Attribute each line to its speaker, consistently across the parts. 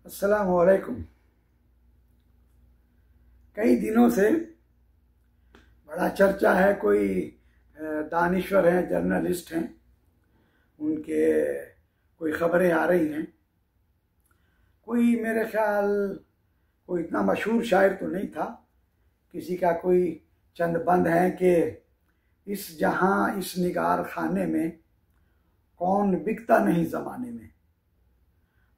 Speaker 1: अस्सलामु अलैकुम। कई दिनों से बड़ा चर्चा है, कोई दानिश्वर हैं, जर्नलिस्ट हैं, उनके कोई खबरें आ रही हैं। कोई मेरे ख्याल कोई इतना मशहूर शायर तो नहीं था, किसी का कोई चंद बंद है कि इस जहां इस निगार खाने में कौन बिकता नहीं ज़माने में,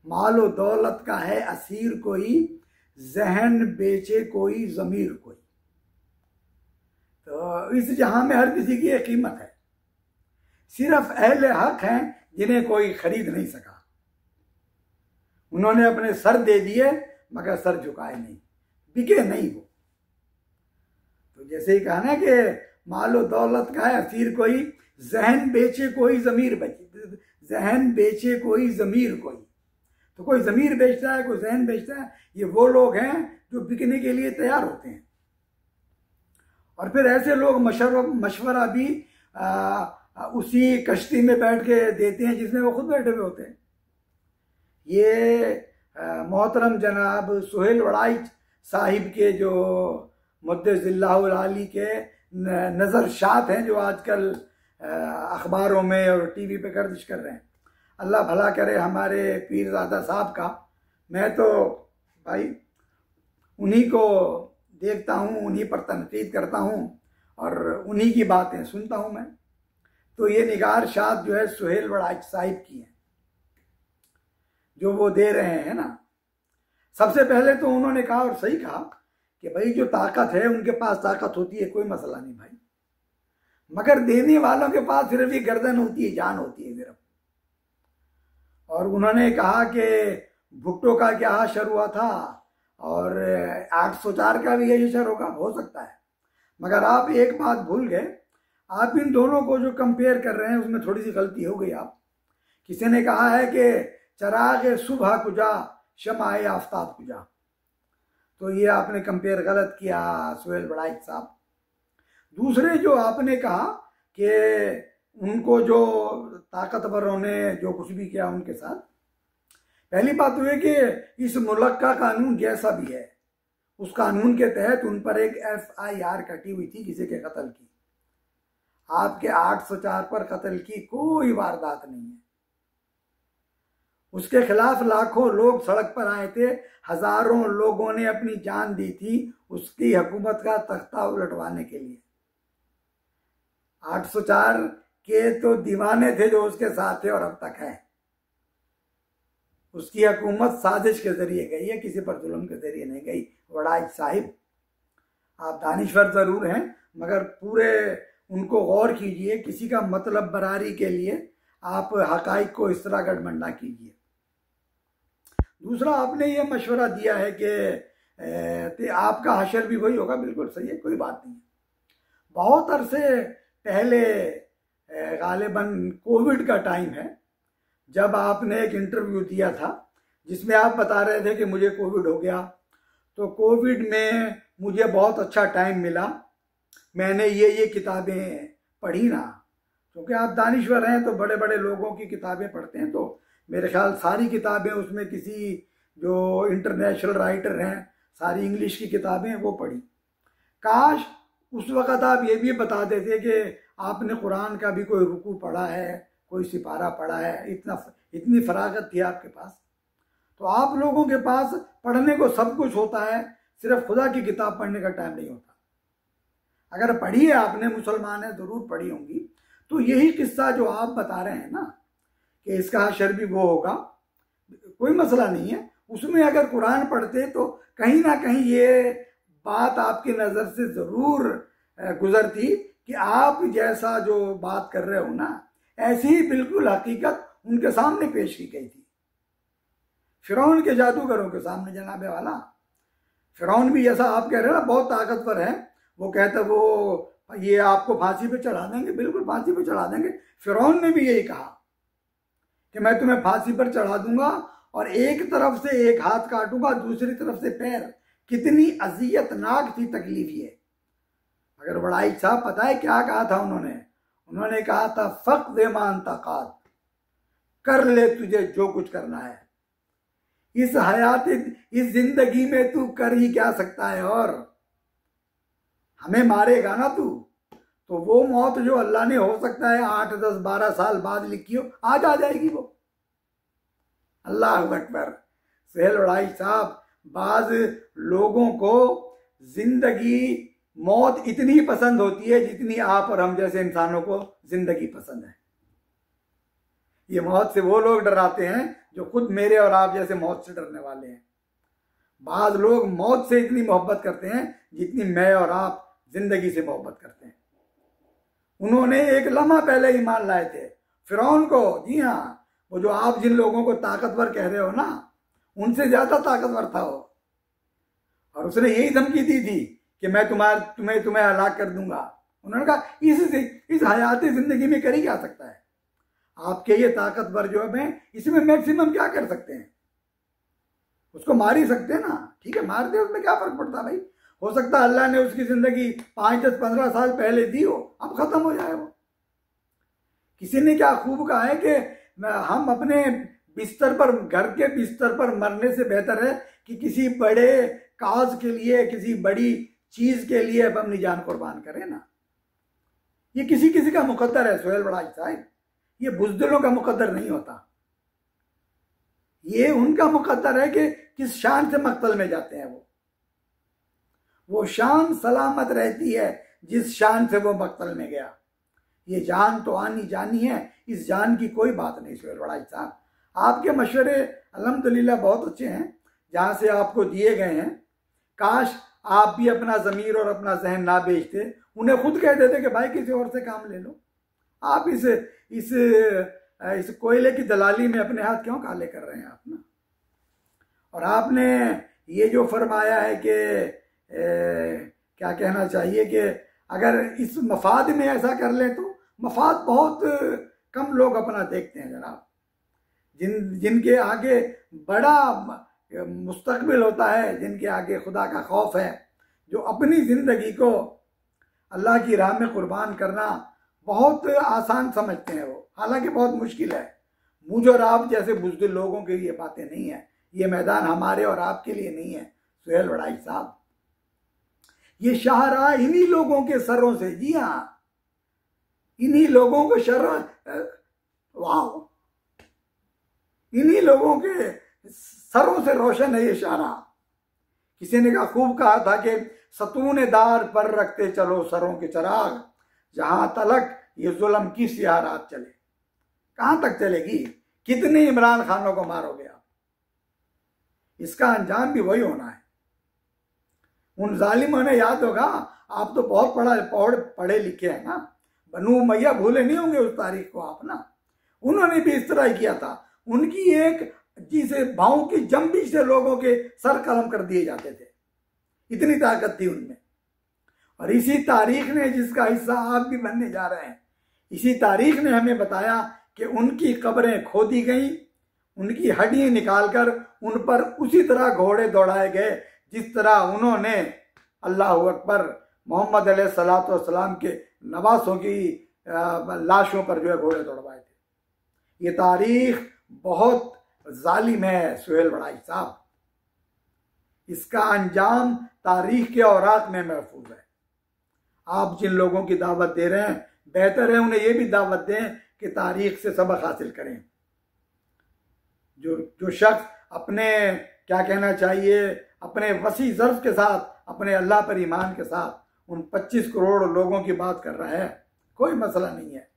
Speaker 1: मालो दौलत का है असीर कोई, जहन बेचे कोई ज़मीर कोई। तो इस जहां में हर किसी की एक कीमत है, सिर्फ अहले हक हैं जिन्हें कोई खरीद नहीं सका। उन्होंने अपने सर दे दिए मगर सर झुकाए नहीं, बिके नहीं वो। तो जैसे ही कहा ना कि मालो दौलत का है असीर कोई, जहन बेचे कोई ज़मीर बचे, जहन बेचे कोई ज़मीर कोई। तो कोई ज़मीर बेचता है, कोई जहन बेचता है। ये वो लोग हैं जो बिकने के लिए तैयार होते हैं। और फिर ऐसे लोग मशवरा भी उसी कश्ती में बैठ के देते हैं जिसमें वो खुद बैठे हुए होते हैं। ये मोहतरम जनाब सुहेल वड़ाइच साहिब के जो मुद्दे-ज़िल्लाहुल आली के नज़र शात हैं, जो आजकल अखबारों में और टीवी पे गर्दिश कर रहे हैं। अल्लाह भला करे हमारे पीरज़ादा साहब का। मैं तो भाई उन्हीं को देखता हूँ, उन्हीं पर तनकीद करता हूँ और उन्हीं की बातें सुनता हूँ मैं। तो ये निगार शात जो है सुहेल वड़ाइच साहिब की है, जो वो दे रहे हैं ना। सबसे पहले तो उन्होंने कहा, और सही कहा, कि भाई जो ताकत है उनके पास ताकत होती है, कोई मसला नहीं भाई, मगर देने वालों के पास सिर्फ ये गर्दन होती है, जान होती है सिर्फ। और उन्होंने कहा कि भुट्टो का क्या हशर हुआ था और 804 का भी यही हशर होगा, हो सकता है। मगर आप एक बात भूल गए, आप इन दोनों को जो कंपेयर कर रहे हैं उसमें थोड़ी सी गलती हो गई। आप किसी ने कहा है कि चराग सुबह कुजा शमाए आफ्ताब कुजा, तो ये आपने कंपेयर गलत किया सुहेल वड़ाइच साहब। दूसरे जो आपने कहा कि उनको जो ताकतवरों ने जो कुछ भी किया उनके साथ, पहली बात तो है कि इस मुल्क का कानून जैसा भी है, उस कानून के तहत उन पर एक FIR कटी हुई थी किसी के कत्ल की। आपके 804 पर कत्ल की कोई वारदात नहीं है। उसके खिलाफ लाखों लोग सड़क पर आए थे, हजारों लोगों ने अपनी जान दी थी उसकी हुकूमत का तख्ता उलटवाने के लिए। 804 के तो दीवाने थे जो उसके साथ थे और अब तक है। उसकी हुकूमत साजिश के जरिए गई है, किसी पर जुल्म के जरिए नहीं गई। वड़ाइच साहिब, आप दानिश्वर जरूर हैं मगर पूरे उनको गौर कीजिए, किसी का मतलब बरारी के लिए आप हकाइक को इस तरह गठबंधा कीजिए। दूसरा, आपने ये मशवरा दिया है कि आपका हशर भी वही होगा, बिल्कुल सही है, कोई बात नहीं। बहुत अरसे पहले गालिबन कोविड का टाइम है, जब आपने एक इंटरव्यू दिया था जिसमें आप बता रहे थे कि मुझे कोविड हो गया, तो कोविड में मुझे बहुत अच्छा टाइम मिला, मैंने ये किताबें पढ़ी ना। क्योंकि आप दानिश्वर हैं तो बड़े बड़े लोगों की किताबें पढ़ते हैं, तो मेरे ख्याल सारी किताबें उसमें किसी जो इंटरनेशनल राइटर हैं, सारी इंग्लिश की किताबें वो पढ़ी। काश उस वक़्त आप ये भी बता देते कि आपने कुरान का भी कोई रुकू पढ़ा है, कोई सिपारा पढ़ा है। इतनी फरागत थी आपके पास। तो आप लोगों के पास पढ़ने को सब कुछ होता है, सिर्फ खुदा की किताब पढ़ने का टाइम नहीं होता। अगर पढ़ी है आपने, मुसलमान है, जरूर पढ़ी होंगी। तो यही किस्सा जो आप बता रहे हैं ना कि इसका हशर भी वो होगा, कोई मसला नहीं है। उसमें अगर कुरान पढ़ते तो कहीं ना कहीं ये बात आपकी नज़र से ज़रूर गुजरती कि आप जैसा जो बात कर रहे हो ना, ऐसी ही बिल्कुल हकीकत उनके सामने पेश की गई थी, फिरौन के जादूगरों के सामने। जनाबे वाला फिरौन भी जैसा आप कह रहे हो ना, बहुत ताकतवर है, वो कहते वो ये आपको फांसी पे चढ़ा देंगे, बिल्कुल फांसी पे चढ़ा देंगे। फिरौन ने भी यही कहा कि मैं तुम्हें फांसी पर चढ़ा दूंगा और एक तरफ से एक हाथ काटूंगा, दूसरी तरफ से पैर। कितनी अजियतनाक थी तकलीफ ये। अगर वड़ाइच साहब, पता है क्या कहा था उन्होंने कहा था, फक दे मान ताकत, कर ले तुझे जो कुछ करना है। इस हयात, इस जिंदगी में तू कर ही क्या सकता है, और हमें मारेगा ना तू, तो वो मौत जो अल्लाह ने हो सकता है 8, 10, 12 साल बाद लिखी हो, आज आ जाएगी वो। अल्लाह अकबर। सुहेल वड़ाई साहब, बाज लोगों को जिंदगी, मौत इतनी पसंद होती है जितनी आप और हम जैसे इंसानों को जिंदगी पसंद है। ये मौत से वो लोग डराते हैं जो खुद मेरे और आप जैसे मौत से डरने वाले हैं। बाज लोग मौत से इतनी मोहब्बत करते हैं जितनी मैं और आप जिंदगी से मोहब्बत करते हैं। उन्होंने एक लम्हा पहले ईमान लाए थे फिरौन को। जी हाँ, वो जो आप जिन लोगों को ताकतवर कह रहे हो ना, उनसे ज्यादा ताकतवर था वो, और उसने यही धमकी दी थी कि मैं तुम्हें हलाक कर दूंगा। उन्होंने कहा इस हयाती जिंदगी में कर ही क्या सकता है, आपके ये ताकतवर जो है इसमें मैक्सिमम क्या कर सकते हैं, उसको मार ही सकते हैं ना, ठीक है मार दे, उसमें क्या फर्क पड़ता भाई। हो सकता है अल्लाह ने उसकी जिंदगी 5, 10, 15 साल पहले दी हो, अब खत्म हो जाए वो। किसी ने क्या खूब कहा है कि हम अपने बिस्तर पर, घर के बिस्तर पर मरने से बेहतर है कि किसी बड़े काज के लिए, किसी बड़ी चीज के लिए अपनी जान कुर्बान करें ना। ये किसी किसी का मुकद्दर है सुहेल वड़ाई साहब, ये बुज़दिलों का मुकद्दर नहीं होता। ये उनका मुकद्दर है कि किस शान से मक्तल में जाते हैं वो शान सलामत रहती है जिस शान से वो मक्तल में गया। ये जान तो आनी जानी है, इस जान की कोई बात नहीं सुहेल वड़ाई साहब। आपके मशवरे अल्हम्दुलिल्लाह बहुत अच्छे हैं जहां से आपको दिए गए हैं। काश आप भी अपना ज़मीर और अपना जहन ना बेचते, उन्हें खुद कह देते कि भाई किसी और से काम ले लो। आप इस कोयले की दलाली में अपने हाथ क्यों काले कर रहे हैं आप ना। और आपने ये जो फरमाया है कि क्या कहना चाहिए कि अगर इस मफाद में ऐसा कर ले, तो मफाद बहुत कम लोग अपना देखते हैं जनाब। जिनके आगे बड़ा मुस्तकबिल होता है, जिनके आगे खुदा का खौफ है, जो अपनी ज़िंदगी को अल्लाह की राह में कुर्बान करना बहुत आसान समझते हैं वो, हालांकि बहुत मुश्किल है। मुझ और आप जैसे बुज़दिल लोगों के लिए बातें नहीं है, ये मैदान हमारे और आपके लिए नहीं है सुहेल वड़ाई साहब। ये शाहराह इन्हीं लोगों के सरों से, जी हाँ, इन्हीं लोगों को इन्हीं लोगों के सरों से रोशन है ये शाहराह। किसी ने खूब कहा था कि सतून दार पर रखते चलो सरों के चराग, जहां तलक ये जुल्म की स्याह रात चले। कहां तक चलेगी, कितने इमरान खानों को मारोगे आप, इसका अंजाम भी वही होना है। उन जालिमों ने, याद होगा, आप तो बहुत पढ़े लिखे हैं ना, बनु उमैया भूले नहीं होंगे उस तारीख को आप ना। उन्होंने भी इस तरह ही किया था। उनकी एक जिसे भाव की जंबी से लोगों के सर कलम कर दिए जाते थे, इतनी ताकत थी उनमें। और इसी तारीख ने, जिसका हिस्सा आप भी बनने जा रहे हैं, इसी तारीख ने हमें बताया कि उनकी कब्रें खोदी गई, उनकी हड्डियां निकालकर उन पर उसी तरह घोड़े दौड़ाए गए जिस तरह उन्होंने अल्लाह अकबर मोहम्मद अलैहिस्सलाम के नवासों की लाशों पर जो है घोड़े दौड़वाए थे। ये तारीख बहुत जालिम है सुहेल वड़ाई साहब, इसका अंजाम तारीख के औराक में महफूज है। आप जिन लोगों की दावत दे रहे हैं, बेहतर है उन्हें यह भी दावत दें कि तारीख से सबक हासिल करें। जो शख्स अपने, क्या कहना चाहिए, अपने वसी ज़र्फ के साथ, अपने अल्लाह पर ईमान के साथ उन 25 करोड़ लोगों की बात कर रहा है, कोई मसला नहीं है।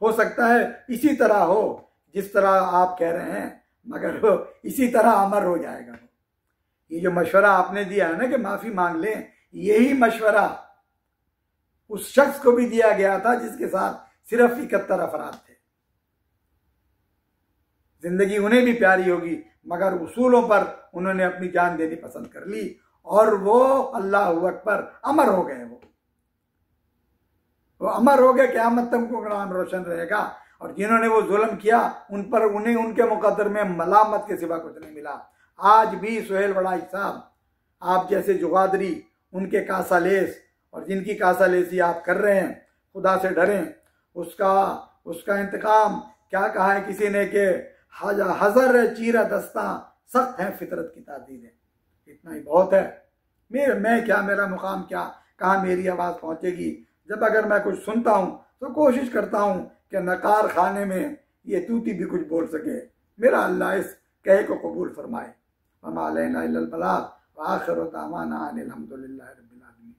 Speaker 1: हो सकता है इसी तरह हो जिस तरह आप कह रहे हैं, मगर वो इसी तरह अमर हो जाएगा। ये जो मशवरा आपने दिया है ना कि माफ़ी मांग लें, यही मशवरा उस शख्स को भी दिया गया था जिसके साथ सिर्फ 71 अफराद थे। जिंदगी उन्हें भी प्यारी होगी, मगर उसूलों पर उन्होंने अपनी जान देनी पसंद कर ली और वो अल्लाह अकबर अमर हो गए। वो अमर हो गए, क़यामत तक उनका नाम रोशन रहेगा। और जिन्होंने वो जुल्म किया उन पर, उन्हें उनके मुकद्दर में मलामत के सिवा कुछ नहीं मिला। आज भी सुहेल वड़ाई साहब, आप जैसे जुगादरी, उनके कासालेस और जिनकी कासालेसी आप कर रहे हैं, खुदा से डरें। उसका इंतकाम, क्या कहा है किसी ने कि हज़र चीरा दस्ता सख्त हैं, फितरत की तादीद है। इतना ही बहुत है। मैं क्या, मेरा मुकाम क्या, कहाँ मेरी आवाज़ पहुँचेगी। जब अगर मैं कुछ सुनता हूँ तो कोशिश करता हूँ कि नकार खाने में ये तूती भी कुछ बोल सके। मेरा अल्लाह इस कहे को कबूल फरमाए। वमा अलैना इल्लल बलाग व आखिरु दावाना अनिल हम्दुलिल्लाहि रब्बिल आलमीन।